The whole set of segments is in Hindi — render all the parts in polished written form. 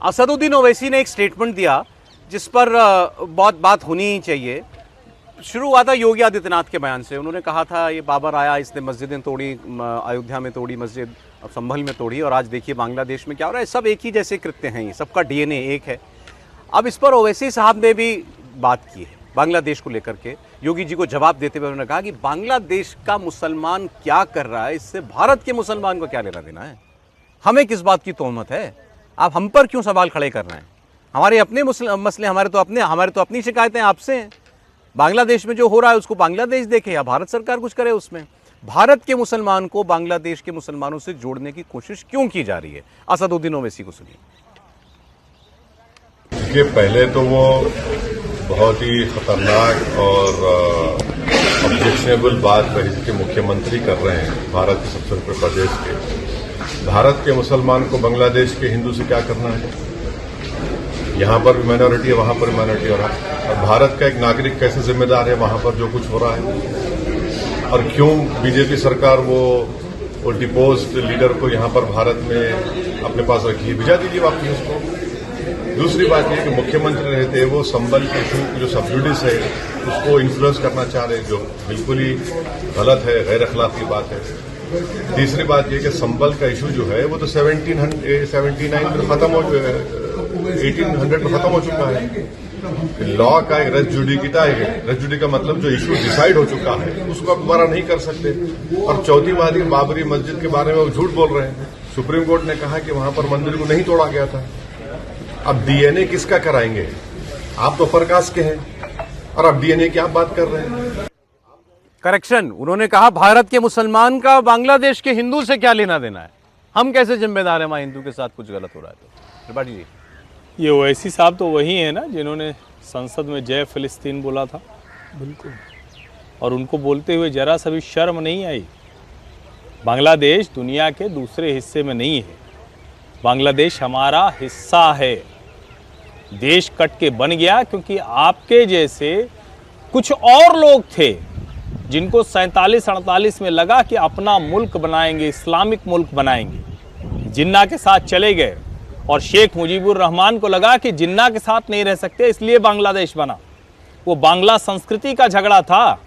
असदुद्दीन ओवैसी ने एक स्टेटमेंट दिया जिस पर बहुत बात होनी ही चाहिए। शुरू हुआ था योगी आदित्यनाथ के बयान से। उन्होंने कहा था ये बाबर आया, इसने मस्जिदें तोड़ी, अयोध्या में तोड़ी मस्जिद, अब संभल में तोड़ी, और आज देखिए बांग्लादेश में क्या हो रहा है। सब एक ही जैसे कृत्य हैं, ये सबका डीएनए एक है। अब इस पर ओवैसी साहब ने भी बात की है बांग्लादेश को लेकर के। योगी जी को जवाब देते हुए उन्होंने कहा कि बांग्लादेश का मुसलमान क्या कर रहा है, इससे भारत के मुसलमान को क्या लेना देना है, हमें किस बात की तोहमत है, आप हम पर क्यों सवाल खड़े कर रहे हैं। हमारे अपने मसले, हमारे तो अपनी शिकायतें आपसे हैं। बांग्लादेश में जो हो रहा है उसको बांग्लादेश देखे या भारत सरकार कुछ करे उसमें। भारत के मुसलमान को बांग्लादेश के मुसलमानों से जोड़ने की कोशिश क्यों की जा रही है। असदुद्दीन ओवैसी को सुनिए। देखिए, पहले तो वो बहुत ही खतरनाक और ऑब्जेक्शनेबल बात रही कि मुख्यमंत्री कर रहे हैं भारत के सबसे बड़े प्रदेश के। भारत के मुसलमान को बांग्लादेश के हिंदू से क्या करना है। यहाँ पर भी माइनॉरिटी है, वहाँ पर भी माइनॉरिटी हो रहा है। और भारत का एक नागरिक कैसे जिम्मेदार है वहाँ पर जो कुछ हो रहा है। और क्यों बीजेपी सरकार वो डिपोज्ड लीडर को यहाँ पर भारत में अपने पास रखी है, भिजा दीजिए वापस उसको। दूसरी बात यह कि मुख्यमंत्री रहते वो संबल के इशू जो सब्जुडिस है उसको इन्फ्लुएंस करना चाह रहे, जो बिल्कुल ही गलत है, गैर अखलाकी बात है। तीसरी बात यह कि संबल का इशू जो है वो तो 1779 में खत्म हो, 1800 में खत्म हो चुका है। लॉ का एक रेस जुडिकिटा है, रेस जुडी का मतलब जो इशू डिसाइड हो चुका है उसको आप दोबारा नहीं कर सकते। और चौथी बात है, बाबरी मस्जिद के बारे में वो झूठ बोल रहे हैं। सुप्रीम कोर्ट ने कहा कि वहां पर मंदिर को नहीं तोड़ा गया था। अब डीएनए किसका कराएंगे, आप तो प्रकाश के हैं और अब डीएनए की आप बात कर रहे हैं। करेक्शन, उन्होंने कहा भारत के मुसलमान का बांग्लादेश के हिंदू से क्या लेना देना है, हम कैसे जिम्मेदार हैं वहां हिंदू के साथ कुछ गलत हो रहा है तो। त्रिपाठी जी, ये ओवैसी साहब तो वही है ना जिन्होंने संसद में जय फिलिस्तीन बोला था। बिल्कुल, और उनको बोलते हुए जरा सा भी शर्म नहीं आई। बांग्लादेश दुनिया के दूसरे हिस्से में नहीं है, बांग्लादेश हमारा हिस्सा है। देश कट के बन गया क्योंकि आपके जैसे कुछ और लोग थे जिनको 47-48 में लगा कि अपना मुल्क बनाएंगे, इस्लामिक मुल्क बनाएंगे, जिन्ना के साथ चले गए। और शेख मुजीबुर रहमान को लगा कि जिन्ना के साथ नहीं रह सकते, इसलिए बांग्लादेश बना। वो बांग्ला संस्कृति का झगड़ा था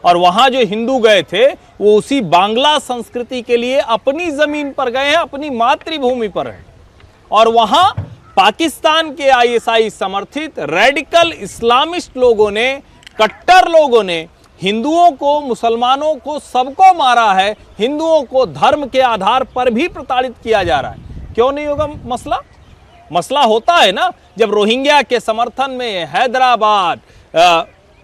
और वहाँ जो हिंदू गए थे वो उसी बांग्ला संस्कृति के लिए अपनी ज़मीन पर गए हैं, अपनी मातृभूमि पर हैं। और वहाँ पाकिस्तान के आईएसआई समर्थित रेडिकल इस्लामिस्ट लोगों ने, कट्टर लोगों ने हिंदुओं को, मुसलमानों को, सबको मारा है। हिंदुओं को धर्म के आधार पर भी प्रताड़ित किया जा रहा है। क्यों नहीं होगा मसला? मसला होता है ना जब रोहिंग्या के समर्थन में हैदराबाद,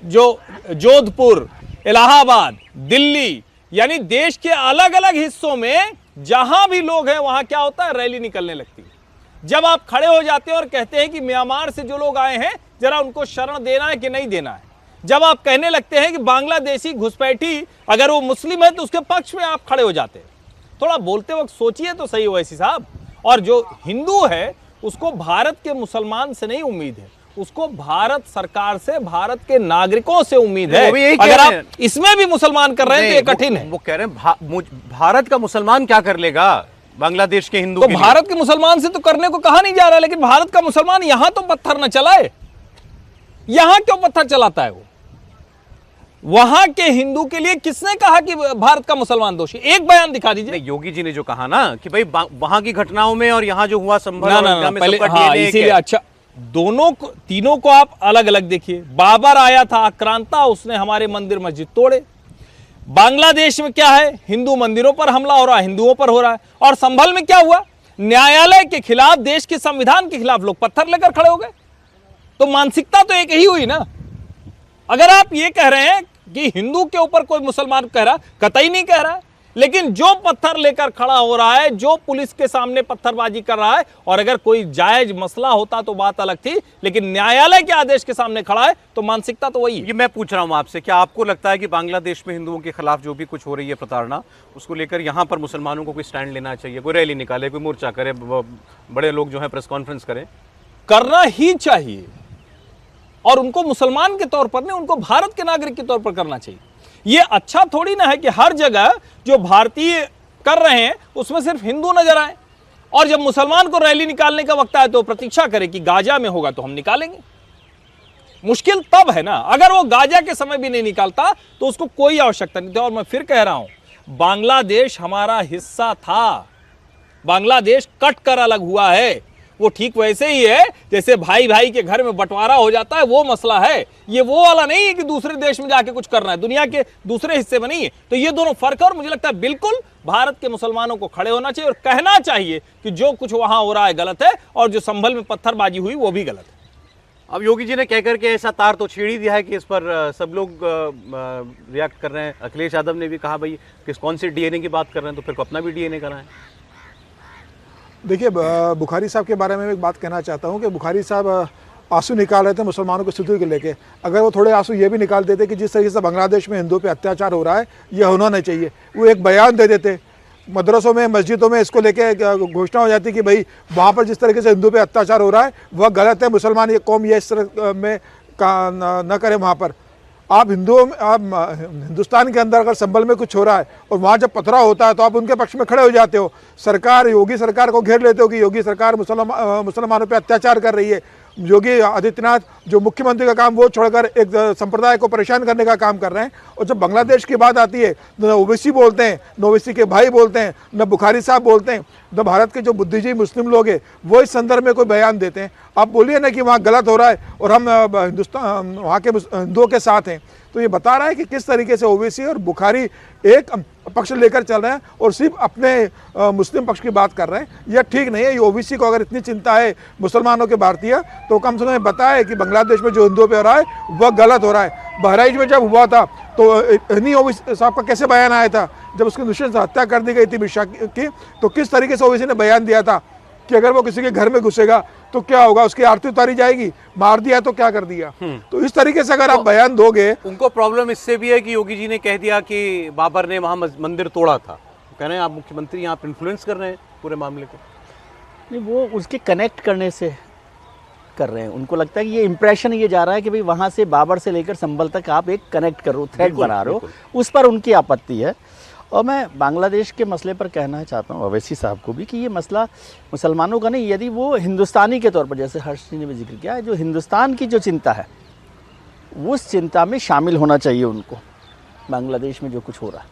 जो जोधपुर, इलाहाबाद, दिल्ली, यानी देश के अलग अलग हिस्सों में जहां भी लोग हैं वहां क्या होता है, रैली निकलने लगती है। जब आप खड़े हो जाते हैं और कहते हैं कि म्यांमार से जो लोग आए हैं जरा उनको शरण देना है कि नहीं देना है, जब आप कहने लगते हैं कि बांग्लादेशी घुसपैठी अगर वो मुस्लिम है तो उसके पक्ष में आप खड़े हो जाते हैं। थोड़ा बोलते वक्त सोचिए तो सही ओवैसी साहब। और जो हिंदू है उसको भारत के मुसलमान से नहीं उम्मीद है, उसको भारत सरकार से, भारत के नागरिकों से उम्मीद है। अगर आप इसमें भी मुसलमान कर रहे हैं तो ये कठिन है। वो कह रहे हैं भारत का मुसलमान क्या कर लेगा बांग्लादेश के हिंदू तो भारत के मुसलमान से तो करने को कहा नहीं जा रहा, लेकिन भारत का मुसलमान यहां तो पत्थर न चलाए। यहां क्यों पत्थर चलाता है वो? वहां के हिंदू के लिए किसने कहा कि भारत का मुसलमान दोषी? एक बयान दिखा दीजिए। योगी जी ने जो कहा ना कि भाई वहां की घटनाओं में और यहां जो हुआ संभल में पहले इसीलिए अच्छा दोनों को, तीनों को आप अलग अलग देखिए। बाबर आया था आक्रांता, उसने हमारे मंदिर मस्जिद तोड़े। बांग्लादेश में क्या है, हिंदू मंदिरों पर हमला हो रहा है, हिंदुओं पर हो रहा है। और संभल में क्या हुआ, न्यायालय के खिलाफ, देश के संविधान के खिलाफ लोग पत्थर लेकर खड़े हो गए। तो मानसिकता तो एक ही हुई ना। अगर आप ये कह रहे हैं कि हिंदू के ऊपर कोई मुसलमान कह रहा, कतई नहीं कह रहा है, लेकिन जो पत्थर लेकर खड़ा हो रहा है, जो पुलिस के सामने पत्थरबाजी कर रहा है, और अगर कोई जायज मसला होता तो बात अलग थी, लेकिन न्यायालय के आदेश के सामने खड़ा है तो मानसिकता तो वही है। ये मैं पूछ रहा हूं आपसे, क्या आपको लगता है कि बांग्लादेश में हिंदुओं के खिलाफ जो भी कुछ हो रही है प्रताड़ना, उसको लेकर यहां पर मुसलमानों को कोई स्टैंड लेना चाहिए, कोई रैली निकाले, कोई मोर्चा करे, बड़े लोग जो है प्रेस कॉन्फ्रेंस करें? करना ही चाहिए, और उनको मुसलमान के तौर पर नहीं, उनको भारत के नागरिक के तौर पर करना चाहिए। ये अच्छा थोड़ी ना है कि हर जगह जो भारतीय कर रहे हैं उसमें सिर्फ हिंदू नजर आए और जब मुसलमान को रैली निकालने का वक्त आए तो प्रतीक्षा करे कि गाजा में होगा तो हम निकालेंगे। मुश्किल तब है ना, अगर वो गाजा के समय भी नहीं निकालता तो उसको कोई आवश्यकता नहीं थी। और मैं फिर कह रहा हूं, बांग्लादेश हमारा हिस्सा था, बांग्लादेश कट कर अलग हुआ है। वो ठीक वैसे ही है जैसे भाई भाई के घर में बंटवारा हो जाता है, वो मसला है। ये वो वाला नहीं है कि दूसरे देश में जाके कुछ करना है, दुनिया के दूसरे हिस्से में नहीं है। तो ये दोनों फर्क है और मुझे लगता है बिल्कुल भारत के मुसलमानों को खड़े होना चाहिए और कहना चाहिए कि जो कुछ वहां हो रहा है गलत है और जो संभल में पत्थरबाजी हुई वो भी गलत है। अब योगी जी ने कह करके ऐसा तार तो छेड़ ही दिया है कि इस पर सब लोग रिएक्ट कर रहे हैं। अखिलेश यादव ने भी कहा भाई किस कौन से डीएनए की बात कर रहे हैं, तो फिर को अपना भी डीएनए कराएं। देखिए, बुखारी साहब के बारे में एक बात कहना चाहता हूँ कि बुखारी साहब आंसू निकाल रहे थे मुसलमानों की स्थिति को लेके। अगर वो थोड़े आंसू ये भी निकाल देते कि जिस तरीके से बांग्लादेश में हिंदुओं पे अत्याचार हो रहा है ये होना नहीं चाहिए, वो एक बयान दे देते, मदरसों में मस्जिदों में इसको लेके घोषणा हो जाती कि भाई वहाँ पर जिस तरीके से हिंदुओं पे अत्याचार हो रहा है वह गलत है, मुसलमान ये कौम ये इस तरह में न करे। वहाँ पर आप हिंदुस्तान के अंदर अगर संभल में कुछ हो रहा है और वहाँ जब पथराव होता है तो आप उनके पक्ष में खड़े हो जाते हो। सरकार योगी सरकार को घेर लेते हो कि योगी सरकार मुसलमानों पे अत्याचार कर रही है। योगी आदित्यनाथ जो मुख्यमंत्री का काम वो छोड़कर एक संप्रदाय को परेशान करने का काम कर रहे हैं। और जब बांग्लादेश की बात आती है न ओवैसी बोलते हैं, न ओवैसी के भाई बोलते हैं, न बुखारी साहब बोलते हैं, न भारत के जो बुद्धिजीवी मुस्लिम लोग हैं वो इस संदर्भ में कोई बयान देते हैं। आप बोलिए ना कि वहाँ गलत हो रहा है और हम हिंदुस्तान वहाँ के हिंदुओं के साथ हैं, तो ये बता रहा है कि किस तरीके से ओवैसी और बुखारी एक पक्ष लेकर चल रहे हैं और सिर्फ अपने मुस्लिम पक्ष की बात कर रहे हैं। यह ठीक नहीं है। ये ओवैसी को अगर इतनी चिंता है मुसलमानों के भारतीय, तो कम से कम बताए कि बांग्लादेश में जो हिंदुओं पे हो रहा है वह गलत हो रहा है। बहराइच में जब हुआ था तो इन्हीं ओवैसी साहब का कैसे बयान आया था जब उसकी निश्चित से हत्या कर दी गई थी मिर्शा की, तो किस तरीके से ओवैसी ने बयान दिया था कि अगर वो किसी के घर में घुसेगा तो क्या होगा, उसकी आरती उतारी जाएगी, मार दिया तो क्या कर दिया। तो इस तरीके से अगर आप बयान दोगे। उनको प्रॉब्लम इससे भी है कि योगी जी ने कह दिया कि बाबर ने वहां मंदिर तोड़ा था, कह रहे हैं आप मुख्यमंत्री यहाँ पर इन्फ्लुएंस कर रहे हैं पूरे मामले को। नहीं, वो उसके कनेक्ट करने से कर रहे हैं। उनको लगता है कि ये इंप्रेशन ये जा रहा है कि भाई वहाँ से बाबर से लेकर संभल तक आप एक कनेक्ट कर रहे हो, थ्रेड बना रहे हो, उस पर उनकी आपत्ति है। और मैं बांग्लादेश के मसले पर कहना चाहता हूँ अवैसी साहब को भी कि ये मसला मुसलमानों का नहीं, यदि वो हिंदुस्तानी के तौर पर, जैसे हर्ष जी ने भी जिक्र किया है, जो हिंदुस्तान की जो चिंता है उस चिंता में शामिल होना चाहिए उनको। बांग्लादेश में जो कुछ हो रहा है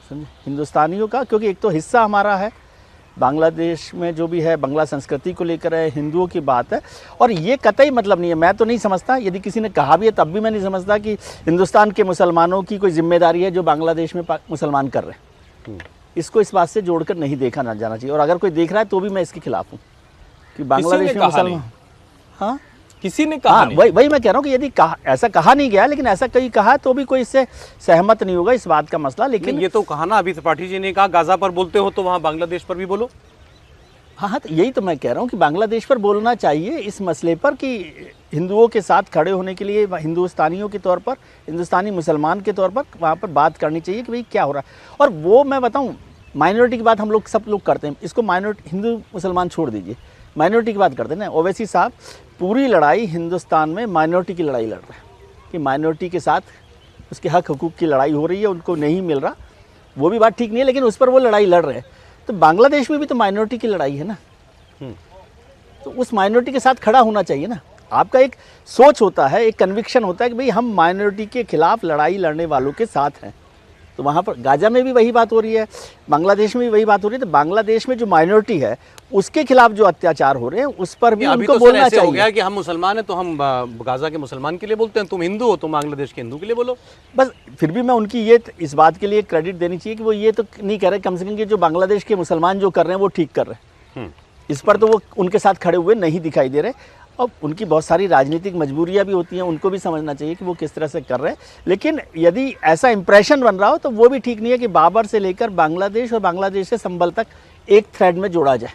समझे हिंदुस्तानियों का, क्योंकि एक तो हिस्सा हमारा है बांग्लादेश में जो भी है, बांग्ला संस्कृति को लेकर है, हिंदुओं की बात है। और ये कतई मतलब नहीं है, मैं तो नहीं समझता, यदि किसी ने कहा भी है तब भी मैं नहीं समझता कि हिंदुस्तान के मुसलमानों की कोई जिम्मेदारी है जो बांग्लादेश में मुसलमान कर रहे हैं। इसको इस बात से जोड़कर नहीं देखा ना जाना चाहिए। और अगर कोई देख रहा है तो भी मैं इसके खिलाफ हूँ कि बांग्लादेश में मुसलमान, हाँ किसी ने कहा नहीं। वही मैं कह रहा हूँ कि यदि ऐसा कहा नहीं गया, लेकिन ऐसा कहीं कहा तो भी कोई इससे सहमत नहीं होगा इस बात का मसला। लेकिन ये तो कहा ना, अभी त्रिपाठी जी ने कहा गाजा पर बोलते हो तो वहाँ बांग्लादेश पर भी बोलो। हाँ, तो यही तो मैं कह रहा हूँ कि बांग्लादेश पर बोलना चाहिए इस मसले पर कि हिंदुओं के साथ खड़े होने के लिए हिंदुस्तानियों के तौर पर, हिंदुस्तानी मुसलमान के तौर पर वहाँ पर बात करनी चाहिए कि भाई क्या हो रहा है। और वो मैं बताऊँ, माइनॉरिटी की बात हम लोग सब लोग करते हैं, इसको माइनॉरिटी हिंदू मुसलमान छोड़ दीजिए, माइनॉरिटी की बात करते हैं ना। ओवैसी साहब पूरी लड़ाई हिंदुस्तान में माइनॉरिटी की लड़ाई लड़ रहे हैं कि माइनॉरिटी के साथ उसके हक हकूक़ की लड़ाई हो रही है, उनको नहीं मिल रहा, वो भी बात ठीक नहीं है, लेकिन उस पर वो लड़ाई लड़ रहे हैं। तो बांग्लादेश में भी तो माइनॉरिटी की लड़ाई है ना, तो उस माइनॉरिटी के साथ खड़ा होना चाहिए ना। आपका एक सोच होता है, एक कन्विक्शन होता है कि भाई हम माइनॉरिटी के खिलाफ लड़ाई लड़ने वालों के साथ हैं। तो वहाँ पर गाजा में भी वही बात हो रही है, बांग्लादेश में भी वही बात हो रही है। तो बांग्लादेश में जो माइनॉरिटी है उसके खिलाफ जो अत्याचार हो रहे हैं उस पर भी उनको तो बोलना चाहिए। हो गया कि हम मुसलमान हैं तो हम गाजा के मुसलमान के लिए बोलते हैं, तुम हिंदू हो तो बांग्लादेश के हिंदू के लिए बोलो। बस फिर भी मैं उनकी ये इस बात के लिए क्रेडिट देनी चाहिए कि वो ये तो नहीं कह रहे कम से कम कि जो बांग्लादेश के मुसलमान जो कर रहे हैं वो ठीक कर रहे हैं, इस पर तो वो उनके साथ खड़े हुए नहीं दिखाई दे रहे। और उनकी बहुत सारी राजनीतिक मजबूरियां भी होती हैं, उनको भी समझना चाहिए कि वो किस तरह से कर रहे हैं। लेकिन यदि ऐसा इंप्रेशन बन रहा हो तो वो भी ठीक नहीं है कि बाबर से लेकर बांग्लादेश और बांग्लादेश से संभल तक एक थ्रेड में जोड़ा जाए।